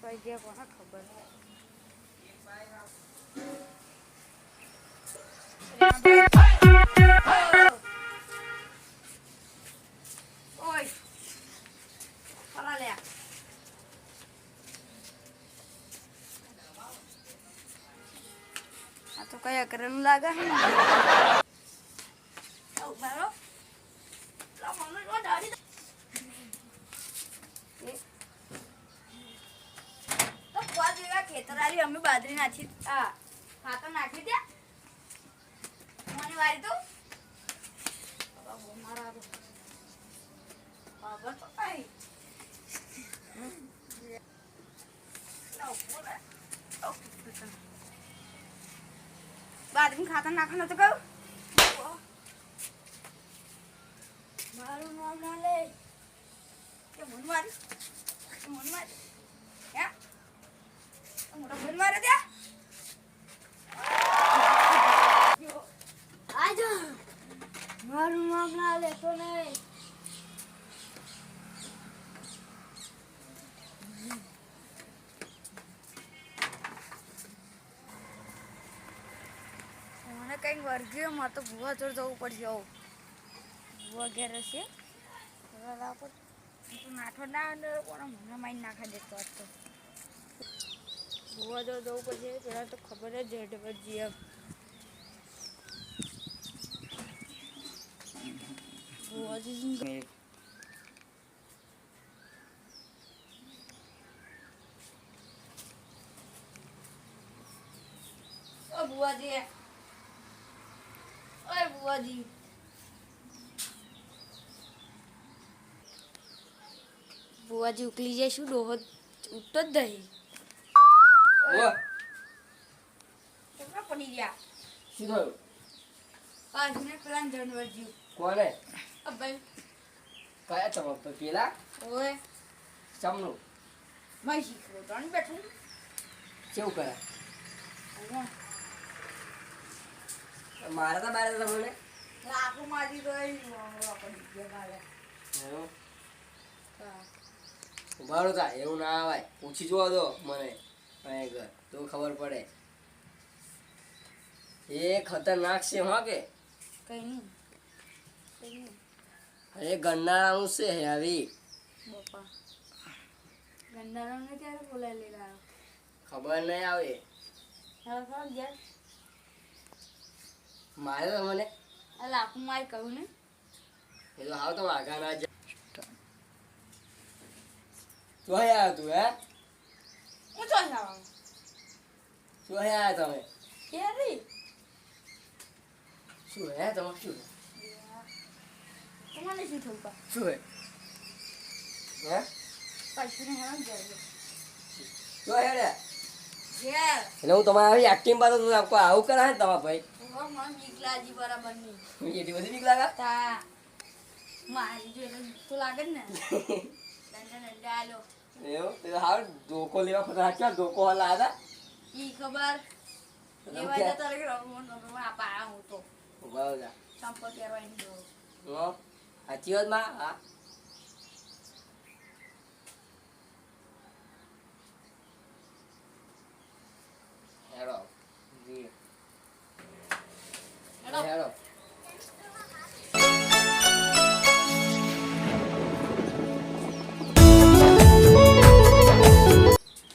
ચોઈ ગયા કોને ખબર. ઓય પરા લે આ તો કયા કરેલું લાગે હે ને બારો લા મને નો દાડી તો કોલ જેવા ખેતરાલી અમે બાજરી નાખી આ ખાતર નાખી દે મને વારી તો મારા બાબા તો આઈ બાજરી ખાતર નાખવાનું તો કહું મારું નામ ના લે કે મન મારી હે મોટા મન મારે દે આજો મારું નામ ના લેતો નહીં મને કંઈક વર્ગ્યો માં તો ભૂવા જોડ જવું પડશે વગેરે છે નાઠો ના કોને મને મારી નાખા દેતો હતો ભૂવા જોડ જવું પડશે પેલા તો ખબર જ જીએ ભૂવાજી ઓ ભૂવાજી ઓય ભૂવાજી ભૂવાજી ઉકલી જાય શું ડોહો ઉઠતો જ દહીં કેટલા પડી ગયા શું થયું? 5 મિનિટ પેલા જાનવર જીવ કોને? અબ્બાઈ કયા ચમક પેલા? ઓય ચમનું માઈ શીખરો ત્રણ બેઠું કેવું કરે? અહીંયા મારા તો બારે તમને લાખો મારી તો પડી ગયા ગાલે એવું ઉભારો થાય એવું ના આવાય પૂછી જોવા દો મને ઘર તો ખબર પડે એ ખતરનાક છે હા કે કઈ નહીં અરે ગન્નારાનું છે આવી બાપા ગંડારાને ક્યારે બોલાવી લેલા ખબર નહીં આવે હવે ખબર ગયા મારે તો મને આ લાખો મારી કહું ને એ તો હાવ તો આગા ના જાય શું આવ્યા તું હે હું ચોઈ આવવાનું શું આવ્યા તમે કેરી શું હે તમે શું તમારે શું થયું પા શું હે હે પાછું ને હેરાન જાય શું હે રે ઘેર એટલે હું તમારે આવી એક્ટિંગ પાસે તો કોઈ આવું કરાય ને તમારા ભાઈ મને બીક લાગી બરાબર નહીં એટલી બધી બીક લાગે તા મારી જો તો લાગે ને દંડા આલો એવું તે હાવ ધોકો લેવા ફતા ક્યાં ધોકો લાદા ઈ ખબર લેવા જતો રે રમણ આપા હું તો ઉભા જા સંપર્ક કરવાની દો હો સાચી વાત માં હા હેડો જી હેડો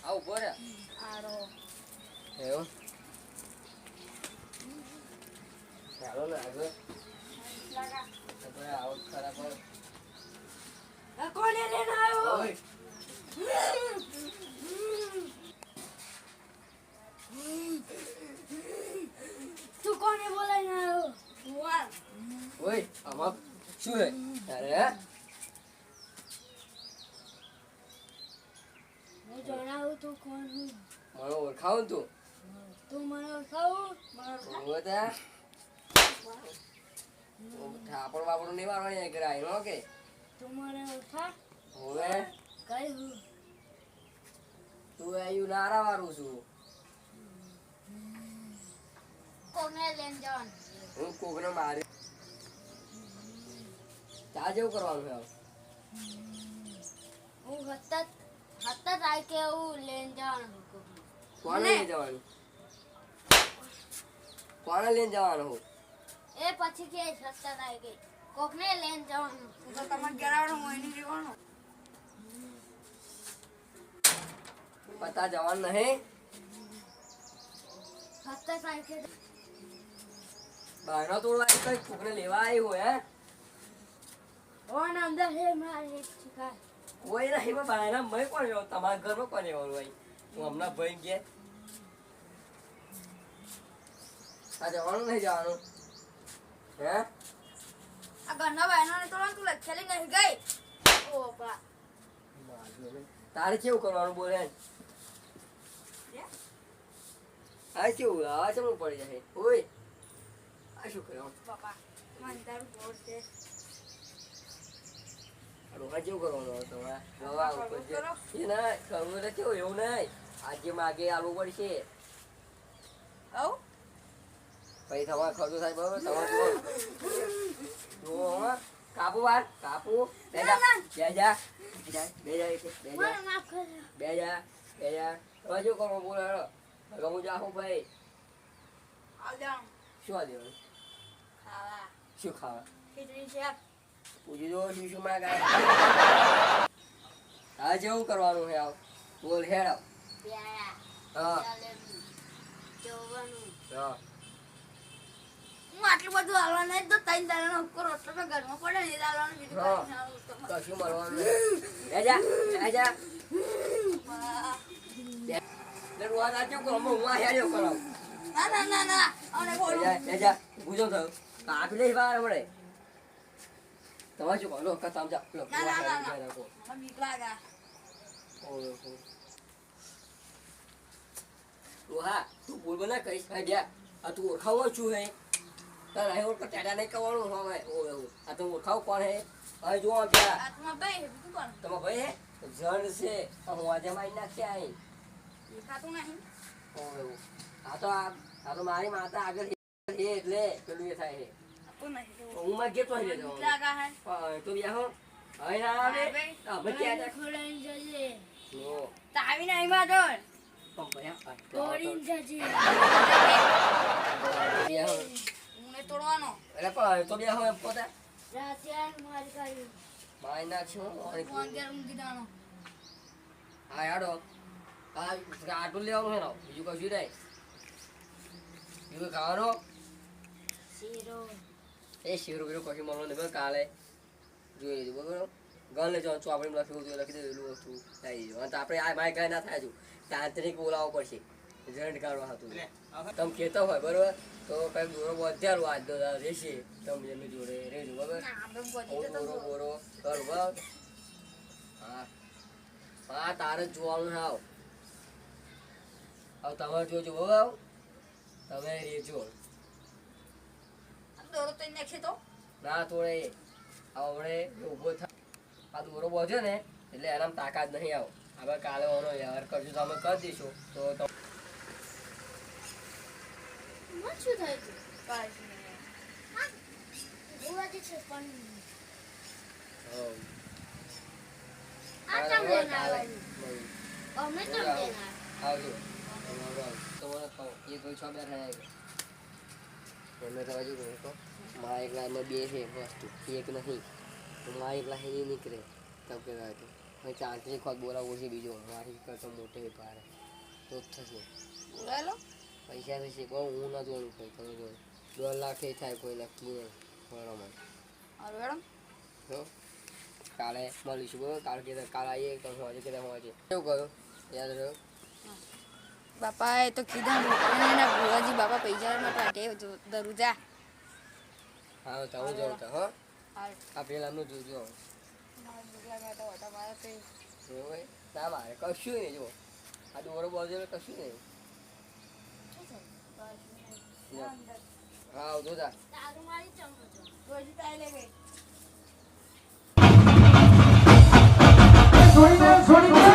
આવ બોરે આરો એવું ચાલો ને આગળ લાગા આપણે આવો ખરા પર આ કોને લેને આવ્યો ઓય તું કોને બોલાઈને આવ્યો વાહ ઓય આમાં શું હે અરે હું જણાવું તું કોણ હું મને ઓળખાવું તું તું મને ઓળખાવું ઓવે તા થાપડ બાપડ નહીં મારવાની ઘરે આવીને ઓકે તું મને ઓળખા હવે કઈ હું તું આવ્યું નારા વાળું છું કોને લઈને જવાનું હું કોકને મારી ચા જેવું કરવાનું છે હું હતા હત્તા થાય કે એવું લઈને જવાનું કોકને. કોને લઈને જવાનું? કોને લઈને જવાનું હું? એ પછી કે હત્તા થાય કે કોકને લઈને જવાનું. તો તમારે ઘેર આવવાનું હોય નહીં રહેવાનું. પતા જવાનું નહીં. હત્તા થાય કે બહારનો તોડવા આવી કઈ છોકરે લેવા આવી હોય હે? ઓન અંદર હે મારે એક શિકાર. કોઈ નહીં પણ બહારના મય કોણ રહ્યો? તમારા ઘરમાં કોણ રહેવાનું હોય? હું હમણાં ભાઈ ગયા આ જવાનું નહીં જવાનું હે? આ ઘરના બહેનોને તોડવાનું તું લખેલી નહીં ગઈ. ઓ બા. તારે કેવું કરવાનું બોલે? આ કેવું આ ચમનું પડી જાય ઓય આ શું કર્યું? બાપા મને તારું બોર છે. રોકા કેવું કરવાનું હવે તમારે? દવા ઉપર છે. એ ના કરવું એટલે કેવું એવું નહીં. આજે માગે આલવું પડશે. આવ પછી તમારે ખર્ચો થાય બરોબર. તમારે જુઓ હો કાપુ વાર કાપુ બે જા બે જા બે જા બે જા મને માફ કરજો. બે જા બે જા હવે શું કરવું બોલે હેડો હું જાઉં ભાઈ. આવ જાણ શું આ દેવાનું? ખાવા શું ખાવા? ખીચડી છે. પૂછી દો શું શું માં ગાય હા જેવું કરવાનું છે આવ બોલ હેડ આવ. પ્યારા હા જલેબી જોવાનું. હા હું આટલું બધું હાલવા નહીં તો ત્રણ દાડાનો હક્કો રોટલો તો ઘરમાં પડે ને એ દાડાનો બીજું હા. કંઈ ના આવું તમારે. કશું મળવાનું નહીં. બે જા બે જા બા. એટલે રોજ આ કેવું કરું? હું આ હેડ્યો કરાવું. ના ના ના ના અમને બે બોલું. જા બે જા ગુજો થયું કાપી લઈ વાર મળે. તમારે શું કહો? લો કતામ જા લો ના ના ના હેડી ના રાખો. મને બીક લાગે. ઓહો રોહા તું બોલ બના કહીશ હા જા આ તું ઓળખાવો છું હે તારે અહીં ઓળખ ટાટા નહીં કરવાનું હવે ઓહો આ તું ઓળખાવ કોણ હે હવે જો જા હાથમાં બે બીજું કોણ તમારા ભાઈ હે જણ છે હું આજે મારી નાખ્યા અહીં દેખાતું નહીં. ઓહો આ તો મારી માતા આગળ છે એટલે પેલું એ થાય છે આપતું નહીં. હું માં ગેતો હે બીક લાગે હે. તો બેહો હવે ના આવે હવે ક્યાં જા ખોલાઈને જજે. ઓ તો આવીને અહીં માં જો. પણ ભયા તોડીને જજે. બેહો ઊંઘને તોડવાનો. એટલે પણ તો બેહો એમ પોતે રાતે આવીને મારી કાઢ્યું. મારી નાખ્યો અને હું અગિયાર ઊંઘી દાણો. હા યાડો હા આટલું લેવાનું છે ને બીજું કશું નહીં બીજું ખાવાનું શીરો એ શીરો બીરો કશું મળવાનું નહીં કાલે જોઈ લીધું બરોબર ગણ લેજો ચોપડી લખ્યું હતું લખી દેલું વસ્તુ થઈ ગયું અને આપણે આ માય ગાય ના થાય છું તાંત્રિક બોલાવવો પડશે જન્ટ કાઢવા હતું તમે કહેતા હોય બરોબર તો કંઈક દોરો વધારો આજનો રહેશે તમે એમની જોડે રહેજો બરોબર ના, આપણે પહોંચી જતા બોરો તો. બોરો કર બરાબર હા હા તારે જ જોવાનું છે આવ હવે તમારે જોજો બરાબર તમે રહેજો આ દોરો તો નાખી તો. ના તોડે હવે ઊભો થાય આ દોરો બોધ્યો ને એટલે એનામ તાકાત નહીં આવો હવે કાલે ઓનો વ્યવહાર કરજો તો અમે કરી દઈશું તો મને શું થયું હતું? કાંઈ નહીં. ઉવાજી છે પણ હવ. આ કાલે ચમ હવે લઈને કાલે આવવાનું? મળીએ. અમે ચમ લઈને આવ્યા? આવજો તમારે કહો એ કોઈ છ બે રહ્યા એમને તો હજુ કહું તો મારા એકલામાં બે છે વસ્તુ એક નહીં તો મારા એકલા હે નહીં નીકળે તબ કહેવાય તો હવે ચાંદની ખોટ બોલાવવો છે બીજો મારી કરતો મોટે પારે તો જ થશે બોલાયેલો? પૈસા થશે બહુ હું ના જોવાનું કંઈ તમે જો 2 લાખ એ થાય કોઈ નક્કી નહીં બરાબર હારું હેડો. હો કાલે મળીશું બરાબર કાલે આવીએ તો હોજે કે હોજે કેવું કહ્યું યાદ રહ્યો બાપાએ તો કીધા એના ભુવાજી બાપા પૈસા માટે દરુજા. હા તો હું જાઉં તો હો હાલ આ પેલાનું જોજો મારા બીક લાગે તો હતા મારે તો એવું હોય ના મારે કશું નહીં જો આ દોરો બાજુ કશું નહીં હા આવતો તા તારું મારી ચમ હતો. રોજી તાઈ લે ગઈ. છોડી દે